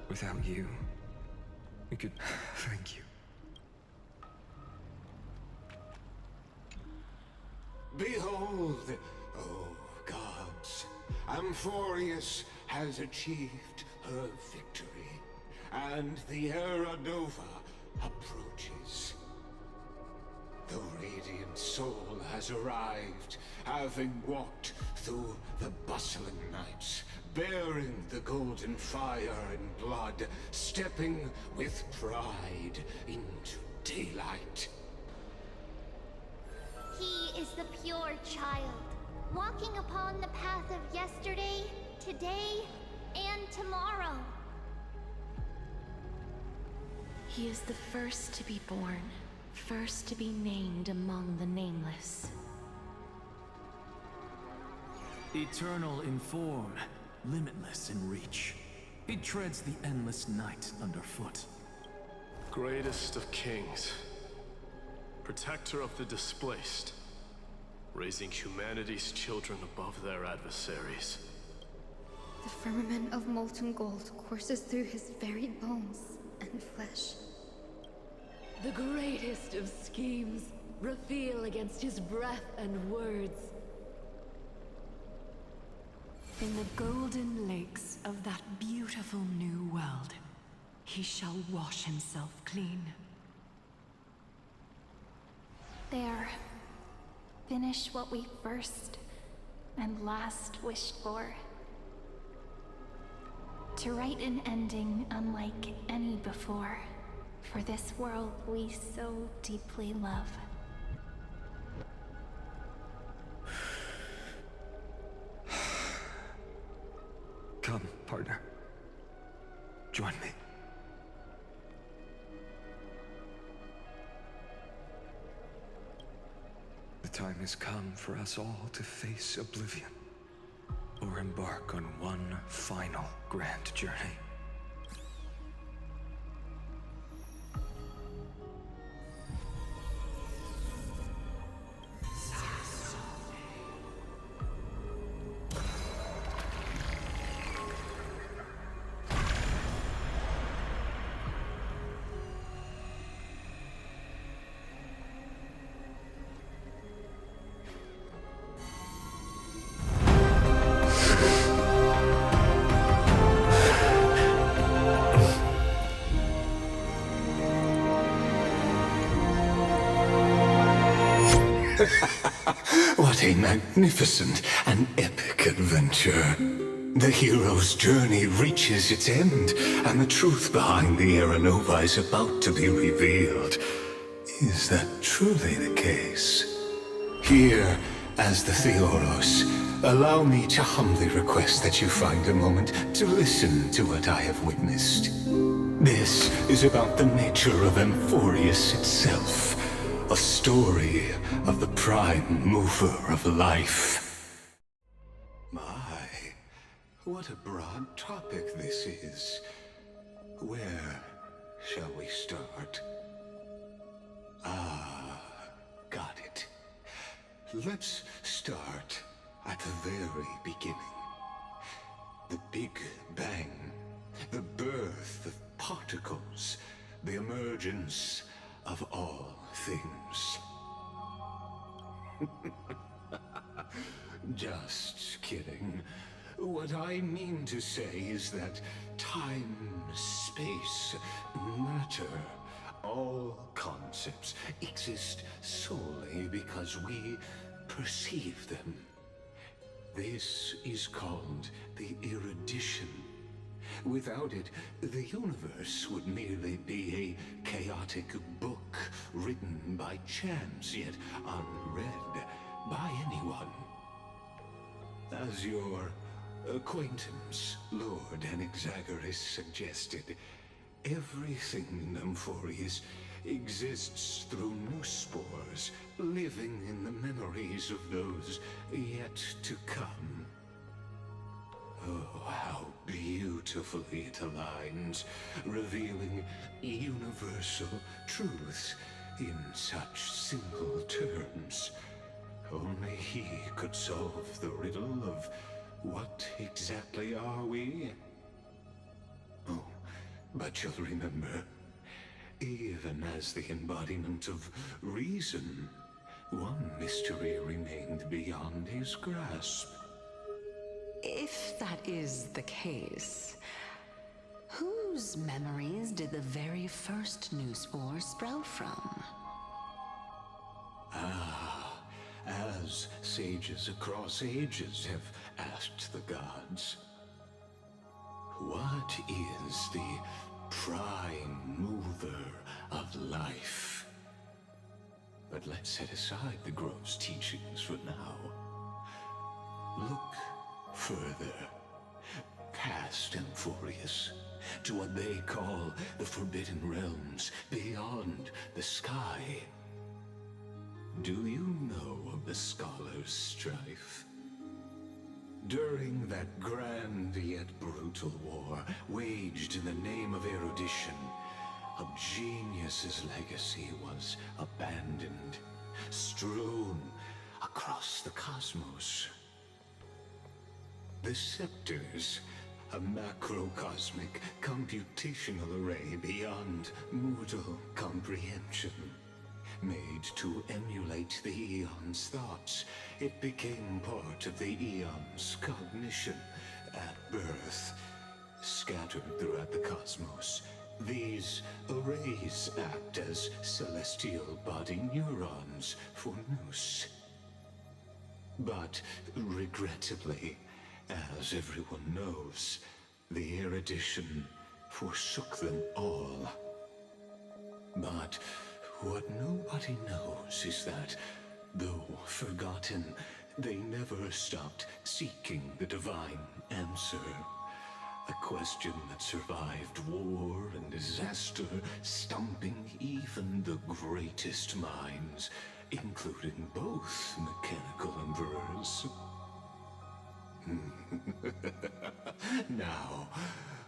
Without you, we could... Thank you. Behold, oh gods, Amphorius has achieved her victory, and the Era Nova approaches. The radiant soul has arrived, having walked through the bustling nights, bearing the golden fire and blood, stepping with pride into daylight. He is the pure child, walking upon the path of yesterday, today, and tomorrow. He is the first to be born, first to be named among the nameless. Eternal in form, limitless in reach. He treads the endless night underfoot. Greatest of kings, protector of the displaced, raising humanity's children above their adversaries. The firmament of molten gold courses through his very bones and flesh. The greatest of schemes reveal against his breath and words. In the golden lakes of that beautiful new world, he shall wash himself clean. There. Finish what we first and last wished for. To write an ending unlike any before, for this world we so deeply love. Come, partner. Join me. The time has come for us all to face oblivion, or embark on one final grand journey. What a magnificent and epic adventure. The hero's journey reaches its end, and the truth behind the Era Nova is about to be revealed. Is that truly the case? Here, as the Theoros, allow me to humbly request that you find a moment to listen to what I have witnessed. This is about the nature of Amphorius itself. A story of the prime mover of life. My, what a broad topic this is. Where shall we start? Ah, got it. Let's start at the very beginning. The Big Bang. The birth of particles. The emergence of all things. Just kidding. What I mean to say is that time, space, matter, all concepts exist solely because we perceive them. This is called the erudition. Without it, the universe would merely be a chaotic book written by chance, yet unread by anyone. As your acquaintance, Lord Anaxagoras, suggested, everything in Amphorius exists through new spores, living in the memories of those yet to come. Oh, how beautifully it aligns, revealing universal truths in such simple terms. Only he could solve the riddle of what exactly are we? Oh, But you'll remember, even as the embodiment of reason, one mystery remained beyond his grasp. If that is the case, whose memories did the very first new spore sprout from? As sages across ages have asked the gods, what is the prime mover of life? But let's set aside the grove's teachings for now. Look further, past Emphorius, to what they call the Forbidden Realms beyond the sky. Do you know of the Scholar's strife? During that grand yet brutal war, waged in the name of erudition, a genius's legacy was abandoned, strewn across the cosmos. The scepters, a macrocosmic computational array beyond mortal comprehension. Made to emulate the Eon's thoughts, it became part of the Eon's cognition at birth. Scattered throughout the cosmos, these arrays act as celestial body neurons for Nous. But regrettably, as everyone knows, the erudition forsook them all. But what nobody knows is that, though forgotten, they never stopped seeking the divine answer. A question that survived war and disaster, stumping even the greatest minds, including both mechanical emperors. Now,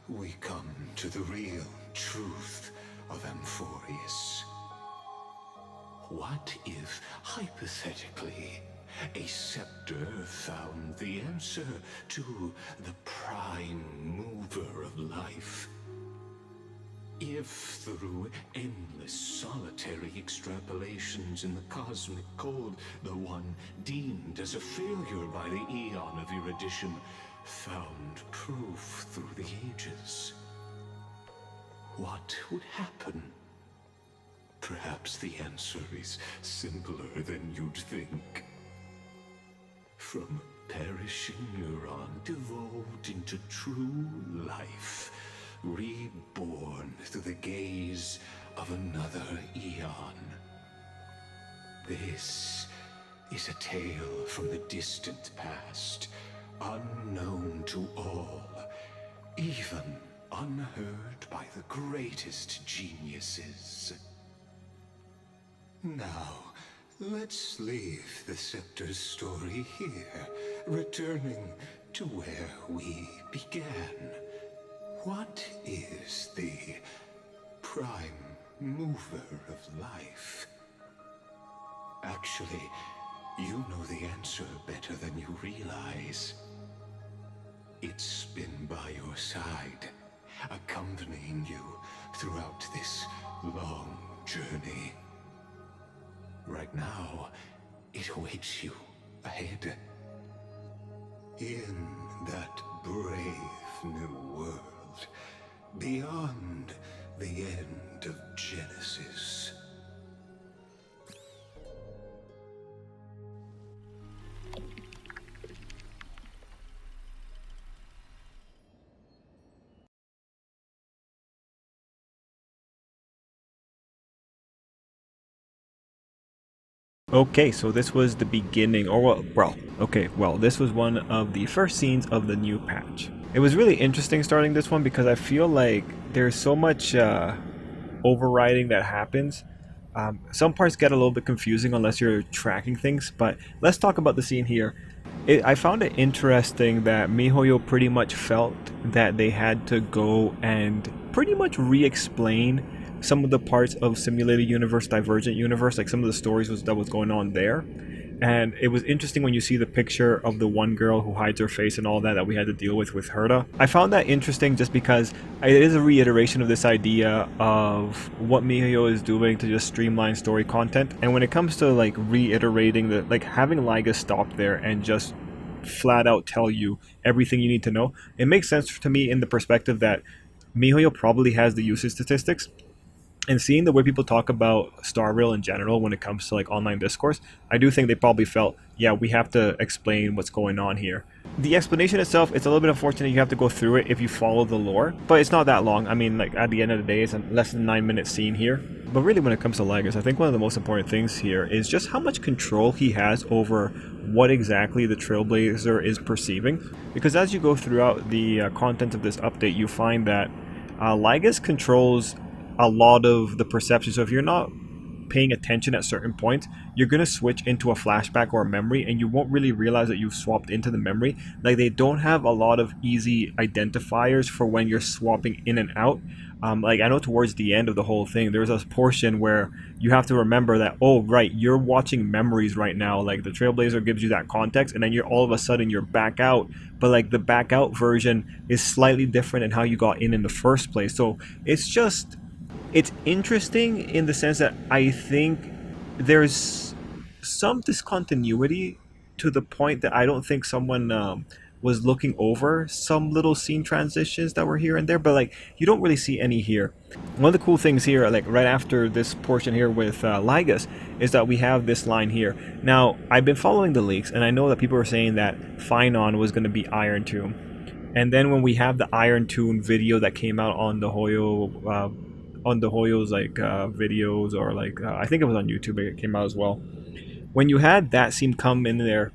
we come to the real truth of Emphorius. What if, hypothetically, a scepter found the answer to the prime mover of life? If through endless solitary extrapolations in the cosmic code, the one deemed as a failure by the Eon of erudition found proof through the ages, what would happen? Perhaps the answer is simpler than you'd think. From a perishing neuron devolved into true life, reborn through the gaze of another Eon. This is a tale from the distant past, unknown to all, even unheard by the greatest geniuses. Now, let's leave the Scepter's story here, returning to where we began. What is the prime mover of life? Actually, you know the answer better than you realize. It's been by your side, accompanying you throughout this long journey. Right now, it awaits you ahead. In that brave new world, beyond the end of Genesis. Okay, so this was the beginning, or well, this was one of the first scenes of the new patch. It was really interesting starting this one because I feel like there's so much overriding that happens. Some parts get a little bit confusing unless you're tracking things, but let's talk about the scene here. I found it interesting that MiHoYo pretty much felt that they had to go and pretty much re-explain some of the parts of Simulated Universe, Divergent Universe, like some of the stories that was going on there. And it was interesting when you see the picture of the one girl who hides her face and all that we had to deal with Herta. I found that interesting just because it is a reiteration of this idea of what miHoYo is doing to just streamline story content. And when it comes to like reiterating the, like having Lygus stop there and just flat out tell you everything you need to know, it makes sense to me in the perspective that miHoYo probably has the usage statistics. And seeing the way people talk about Star Rail in general when it comes to like online discourse, I do think they probably felt, yeah, we have to explain what's going on here. The explanation itself, it's a little bit unfortunate you have to go through it if you follow the lore, but it's not that long. I mean, like at the end of the day, it's a less than 9-minute scene here. But really when it comes to Lygus, I think one of the most important things here is just how much control he has over what exactly the Trailblazer is perceiving. Because as you go throughout the content of this update, you find that Lygus controls a lot of the perception. So if you're not paying attention at certain points, you're going to switch into a flashback or a memory and you won't really realize that you've swapped into the memory. Like they don't have a lot of easy identifiers for when you're swapping in and out. Like I know towards the end of the whole thing, there's a portion where you have to remember that, oh right, you're watching memories right now. Like the Trailblazer gives you that context and then you're all of a sudden you're back out. But like the back out version is slightly different in how you got in the first place. So it's interesting in the sense that I think there's some discontinuity to the point that I don't think someone was looking over some little scene transitions that were here and there, but like you don't really see any here. One of the cool things here, like right after this portion here with Lygus, is that we have this line here. Now, I've been following the leaks and I know that people are saying that Phynon was going to be Iron Tomb. And then when we have the Iron Tomb video that came out on the Hoyo's like videos, or like I think it was on YouTube, it came out as well. When you had that scene come in there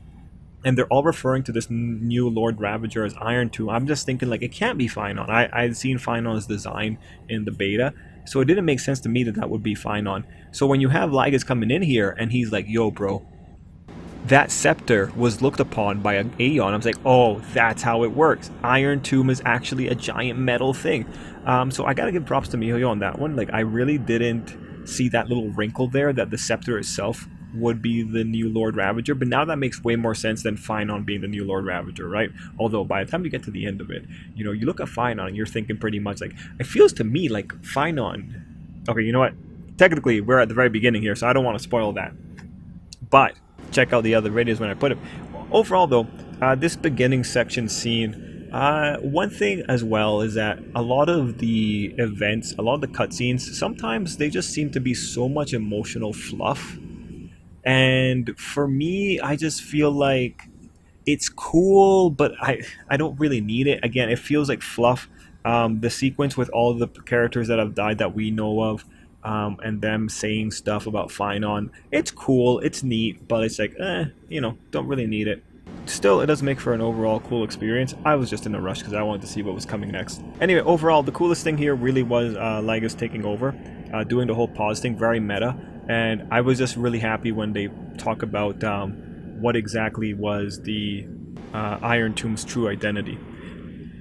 and they're all referring to this new Lord Ravager as Iron Tomb, I'm just thinking like it can't be Phynon. I'd seen Phynon's design in the beta, so it didn't make sense to me that that would be Phynon. So when you have Lygus coming in here and he's like, yo bro, that scepter was looked upon by an Aeon. I was like, oh, that's how it works. Iron Tomb is actually a giant metal thing. So I gotta give props to miHoYo on that one. Like, I really didn't see that little wrinkle there, that the scepter itself would be the new Lord Ravager. But now that makes way more sense than Phynon being the new Lord Ravager, right? Although by the time you get to the end of it, you know, you look at Phynon and you're thinking pretty much like, it feels to me like Phynon. Okay, you know what? Technically, we're at the very beginning here, so I don't want to spoil that. But check out the other videos when I put it. Overall though, this beginning section scene, one thing as well is that a lot of the events, a lot of the cutscenes, sometimes they just seem to be so much emotional fluff. And for me, I just feel like it's cool, but I don't really need it. Again, it feels like fluff. The sequence with all the characters that have died that we know of, and them saying stuff about Phynon, it's cool, it's neat, but it's like, you know, don't really need it. Still, it does make for an overall cool experience. I was just in a rush because I wanted to see what was coming next. Anyway, overall, the coolest thing here really was Lygus taking over, doing the whole pause thing, very meta, and I was just really happy when they talk about what exactly was the Iron Tomb's true identity.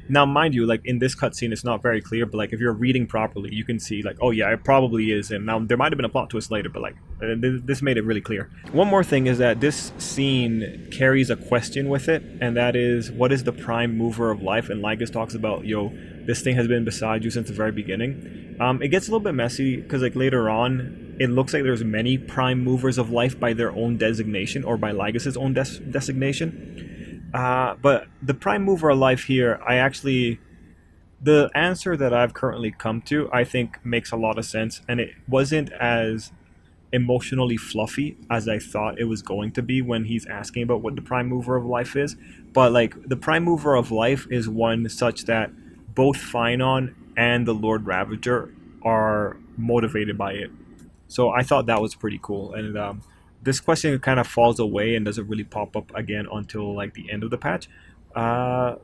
Now, mind you, like in this cutscene, it's not very clear, but like if you're reading properly, you can see like, oh yeah, it probably is. And now there might have been a plot twist later, but like this made it really clear. One more thing is that this scene carries a question with it, and that is, what is the prime mover of life? And Lygus talks about, yo, this thing has been beside you since the very beginning. It gets a little bit messy because like later on, it looks like there's many prime movers of life by their own designation, or by Lygus's own designation. But the prime mover of life here, the answer that I've currently come to, I think makes a lot of sense, and it wasn't as emotionally fluffy as I thought it was going to be when he's asking about what the prime mover of life is. But like, the prime mover of life is one such that both Phynon and the Lord Ravager are motivated by it. So I thought that was pretty cool, and this question kind of falls away and doesn't really pop up again until like the end of the patch. And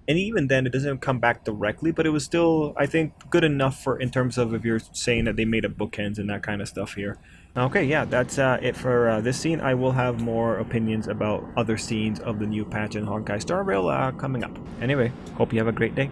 even then, it doesn't come back directly, but it was still, I think, good enough for in terms of if you're saying that they made a bookends and that kind of stuff here. Okay, yeah, that's it for this scene. I will have more opinions about other scenes of the new patch in Honkai Star Rail coming up. Anyway, hope you have a great day.